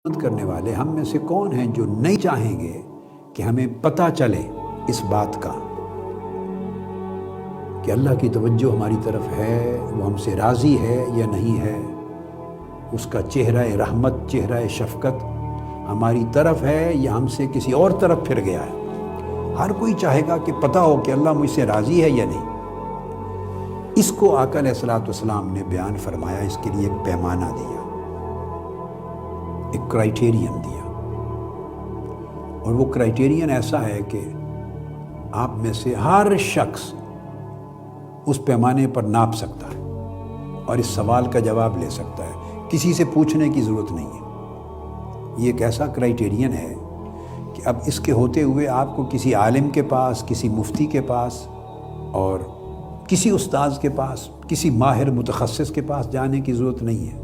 کرنے والے ہم میں سے کون ہیں جو نہیں چاہیں گے کہ ہمیں پتہ چلے اس بات کا کہ اللہ کی توجہ ہماری طرف ہے، وہ ہم سے راضی ہے یا نہیں ہے، اس کا چہرہ رحمت، چہرہ شفقت ہماری طرف ہے یا ہم سے کسی اور طرف پھر گیا ہے۔ ہر کوئی چاہے گا کہ پتہ ہو کہ اللہ مجھ سے راضی ہے یا نہیں۔ اس کو آقا علیہ الصلوۃ والسلام نے بیان فرمایا، اس کے لیے ایک پیمانہ دیا، ایک کرائیٹیرین دیا، اور وہ کرائیٹیرین ایسا ہے کہ آپ میں سے ہر شخص اس پیمانے پر ناپ سکتا ہے اور اس سوال کا جواب لے سکتا ہے، کسی سے پوچھنے کی ضرورت نہیں ہے۔ یہ ایک ایسا کرائیٹیرین ہے کہ اب اس کے ہوتے ہوئے آپ کو کسی عالم کے پاس، کسی مفتی کے پاس اور کسی استاذ کے پاس، کسی ماہر متخصص کے پاس جانے کی ضرورت نہیں ہے،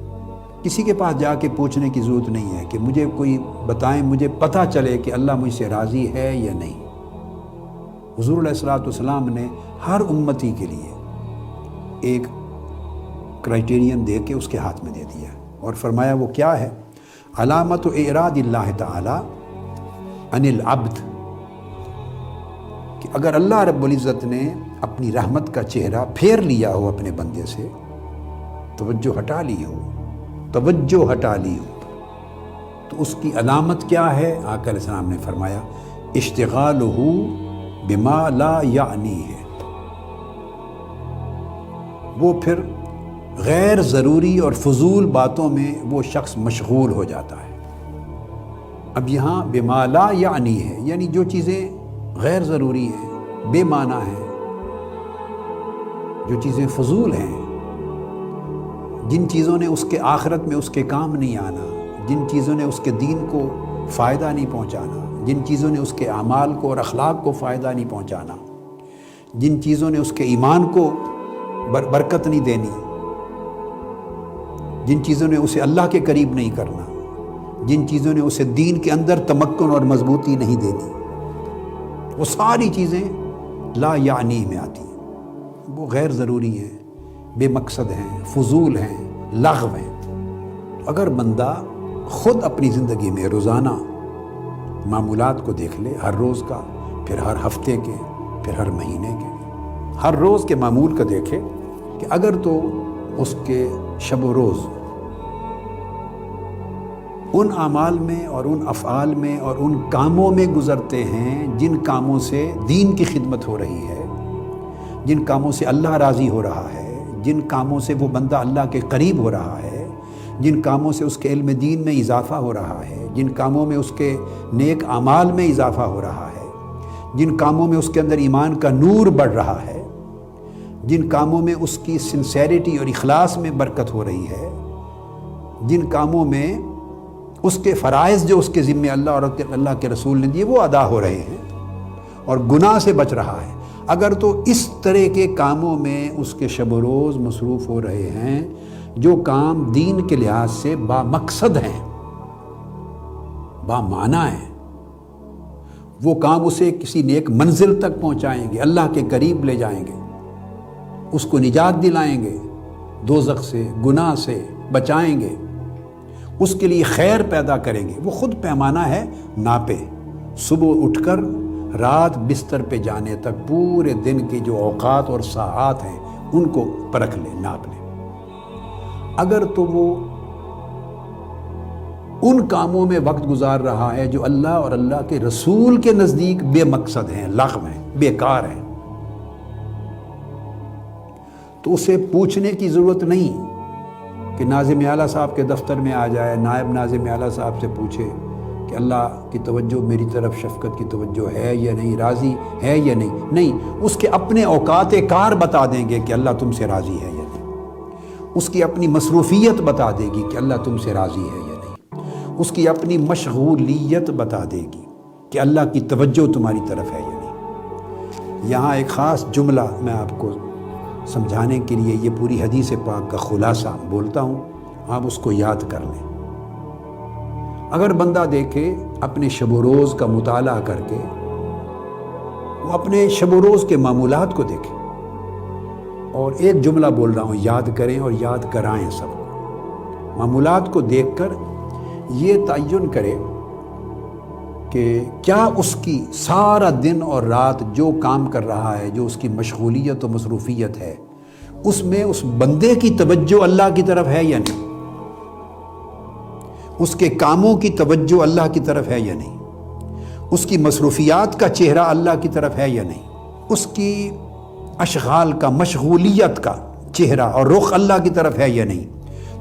کسی کے پاس جا کے پوچھنے کی ضرورت نہیں ہے کہ مجھے کوئی بتائیں، مجھے پتہ چلے کہ اللہ مجھ سے راضی ہے یا نہیں۔ حضور علیہ الصلوۃ والسلام نے ہر امتی کے لیے ایک کرائیٹیرین دے کے اس کے ہاتھ میں دے دیا اور فرمایا وہ کیا ہے؟ علامت اعراض اللہ تعالی عن العبد، کہ اگر اللہ رب العزت نے اپنی رحمت کا چہرہ پھیر لیا ہو اپنے بندے سے، توجہ ہٹا لی ہو، تو اس کی علامت کیا ہے؟ آقا علیہ السلام نے فرمایا اشتغالہ بما لا یعنیہ، وہ پھر غیر ضروری اور فضول باتوں میں وہ شخص مشغول ہو جاتا ہے۔ اب یہاں بما لا یعنی ہے، یعنی جو چیزیں غیر ضروری ہیں، بے معنی ہیں، جو چیزیں فضول ہیں، جن چیزوں نے اس کے آخرت میں اس کے کام نہیں آنا، جن چیزوں نے اس کے دین کو فائدہ نہیں پہنچانا، جن چیزوں نے اس کے اعمال کو اور اخلاق کو فائدہ نہیں پہنچانا، جن چیزوں نے اس کے ایمان کو برکت نہیں دینی، جن چیزوں نے اسے اللہ کے قریب نہیں کرنا، جن چیزوں نے اسے دین کے اندر تمکن اور مضبوطی نہیں دینی، وہ ساری چیزیں لا یعنی میں آتی ہیں، وہ غیر ضروری ہیں، بے مقصد ہیں، فضول ہیں، لغو ہیں۔ اگر بندہ خود اپنی زندگی میں روزانہ معمولات کو دیکھ لے، ہر روز کا، پھر ہر ہفتے کے، پھر ہر مہینے کے، ہر روز کے معمول کا دیکھے کہ اگر تو اس کے شب و روز ان اعمال میں اور ان افعال میں اور ان کاموں میں گزرتے ہیں جن کاموں سے دین کی خدمت ہو رہی ہے، جن کاموں سے اللہ راضی ہو رہا ہے، جن کاموں سے وہ بندہ اللہ کے قریب ہو رہا ہے، جن کاموں سے اس کے علم دین میں اضافہ ہو رہا ہے، جن کاموں میں اس کے نیک اعمال میں اضافہ ہو رہا ہے، جن کاموں میں اس کے اندر ایمان کا نور بڑھ رہا ہے، جن کاموں میں اس کی سنسیریٹی اور اخلاص میں برکت ہو رہی ہے، جن کاموں میں اس کے فرائض جو اس کے ذمے اللہ اور اللہ کے رسول نے دیے وہ ادا ہو رہے ہیں اور گناہ سے بچ رہا ہے، اگر تو اس طرح کے کاموں میں اس کے شب و روز مصروف ہو رہے ہیں جو کام دین کے لحاظ سے با مقصد ہیں، با معنی ہیں، وہ کام اسے کسی نیک منزل تک پہنچائیں گے، اللہ کے قریب لے جائیں گے، اس کو نجات دلائیں گے، دوزخ سے، گناہ سے بچائیں گے، اس کے لیے خیر پیدا کریں گے، وہ خود پیمانہ ہے، ناپے، صبح اٹھ کر رات بستر پہ جانے تک پورے دن کے جو اوقات اور ساعات ہیں ان کو پرکھ لے، ناپ لے۔ اگر تو وہ ان کاموں میں وقت گزار رہا ہے جو اللہ اور اللہ کے رسول کے نزدیک بے مقصد ہیں، لغو ہیں، بیکار ہیں، تو اسے پوچھنے کی ضرورت نہیں کہ ناظم اعلیٰ صاحب کے دفتر میں آ جائے، نائب ناظم اعلیٰ صاحب سے پوچھے کہ اللہ کی توجہ میری طرف، شفقت کی توجہ ہے یا نہیں، راضی ہے یا نہیں، اس کے اپنے اوقات کار بتا دیں گے کہ اللہ تم سے راضی ہے یا نہیں، اس کی اپنی مصروفیت بتا دے گی کہ اللہ تم سے راضی ہے یا نہیں، اس کی اپنی مشغولیت بتا دے گی کہ اللہ کی توجہ تمہاری طرف ہے یا نہیں۔ یہاں ایک خاص جملہ میں آپ کو سمجھانے کے لیے یہ پوری حدیث پاک کا خلاصہ بولتا ہوں، آپ اس کو یاد کر لیں۔ اگر بندہ دیکھے اپنے شب و روز کا مطالعہ کر کے، وہ اپنے شب و روز کے معمولات کو دیکھے اور ایک جملہ بول رہا ہوں، یاد کریں اور یاد کرائیں سب کو، معمولات کو دیکھ کر یہ تعین کرے کہ کیا اس کی سارا دن اور رات جو کام کر رہا ہے، جو اس کی مشغولیت و مصروفیت ہے، اس میں اس بندے کی توجہ اللہ کی طرف ہے یا نہیں؟ اس کے کاموں کی توجہ اللہ کی طرف ہے یا نہیں؟ اس کی مصروفیات کا چہرہ اللہ کی طرف ہے یا نہیں؟ اس کی اشغال کا، مشغولیت کا چہرہ اور رخ اللہ کی طرف ہے یا نہیں؟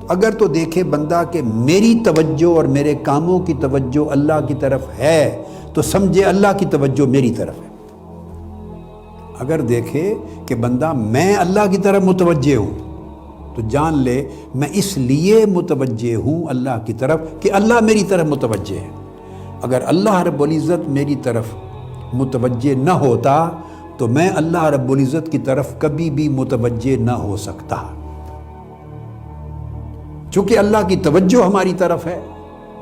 اگر تو دیکھے بندہ کہ میری توجہ اور میرے کاموں کی توجہ اللہ کی طرف ہے، تو سمجھے اللہ کی توجہ میری طرف ہے۔ اگر دیکھے کہ بندہ میں اللہ کی طرف متوجہ ہوں، تو جان لے میں اس لیے متوجہ ہوں اللہ کی طرف کہ اللہ میری طرف متوجہ ہے۔ اگر اللہ رب العزت میری طرف متوجہ نہ ہوتا تو میں اللہ رب العزت کی طرف کبھی بھی متوجہ نہ ہو سکتا۔ چونکہ اللہ کی توجہ ہماری طرف ہے،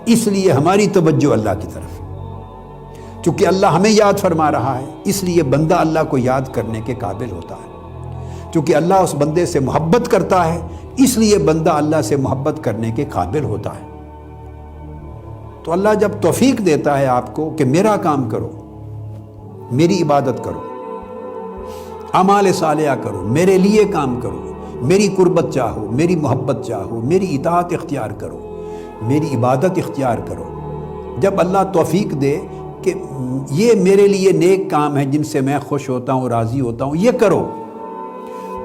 اس لیے ہماری توجہ اللہ کی طرف ہے۔ چونکہ اللہ ہمیں یاد فرما رہا ہے، اس لیے بندہ اللہ کو یاد کرنے کے قابل ہوتا ہے۔ چونکہ اللہ اس بندے سے محبت کرتا ہے، اس لیے بندہ اللہ سے محبت کرنے کے قابل ہوتا ہے۔ تو اللہ جب توفیق دیتا ہے آپ کو کہ میرا کام کرو، میری عبادت کرو، اعمال صالحہ کرو، میرے لیے کام کرو، میری قربت چاہو، میری محبت چاہو، میری اطاعت اختیار کرو، میری عبادت اختیار کرو، جب اللہ توفیق دے کہ یہ میرے لیے نیک کام ہے جن سے میں خوش ہوتا ہوں، راضی ہوتا ہوں، یہ کرو،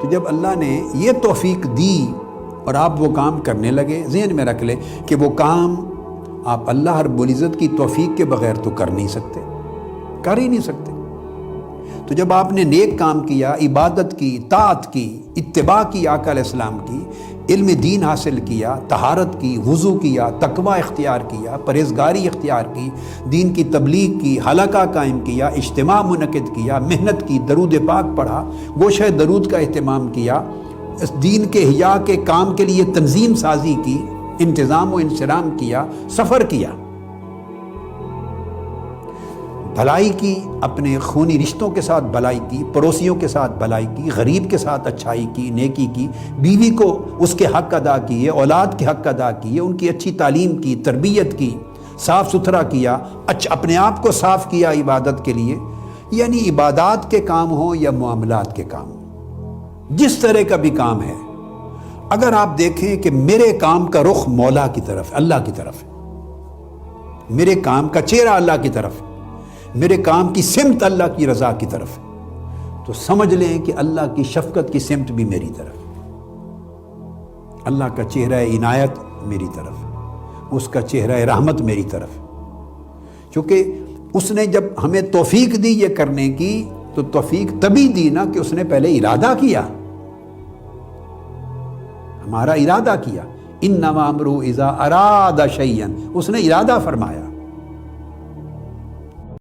تو جب اللہ نے یہ توفیق دی اور آپ وہ کام کرنے لگے، ذہن میں رکھ لیں کہ وہ کام آپ اللہ رب العزت کی توفیق کے بغیر تو کر نہیں سکتے، کر ہی نہیں سکتے۔ تو جب آپ نے نیک کام کیا، عبادت کی، طاعت کی، اتباع کی آقا علیہ السلام کی، علم دین حاصل کیا، طہارت کی، وضو کیا، تقوی اختیار کیا، پرہیزگاری اختیار کی، دین کی تبلیغ کی، حلقہ قائم کیا، اجتماع منعقد کیا، محنت کی، درود پاک پڑھا، گوشہ درود کا اہتمام کیا، اس دین کے احیاء کے کام کے لیے تنظیم سازی کی، انتظام و انصرام کیا، سفر کیا، بھلائی کی، اپنے خونی رشتوں کے ساتھ بھلائی کی، پڑوسیوں کے ساتھ بھلائی کی، غریب کے ساتھ اچھائی کی، نیکی کی، بیوی کو اس کے حق ادا کیے، اولاد کے حق ادا کیے، ان کی اچھی تعلیم کی، تربیت کی، صاف ستھرا کیا، اپنے آپ کو صاف کیا عبادت کے لیے۔ یعنی عبادات کے کام ہوں یا معاملات کے کام ہوں، جس طرح کا بھی کام ہے، اگر آپ دیکھیں کہ میرے کام کا رخ مولا کی طرف، اللہ کی طرف ہے، میرے کام کا چہرہ اللہ کی طرف ہے، میرے کام کی سمت اللہ کی رضا کی طرف ہے، تو سمجھ لیں کہ اللہ کی شفقت کی سمت بھی میری طرف ہے، اللہ کا چہرہ عنایت میری طرف ہے، اس کا چہرہ رحمت میری طرف ہے۔ چونکہ اس نے جب ہمیں توفیق دی یہ کرنے کی، تو توفیق تبھی دی نا کہ اس نے پہلے ارادہ کیا، ہمارا ارادہ کیا، انما امرہ اذا اراد شیئا، اس نے ارادہ فرمایا۔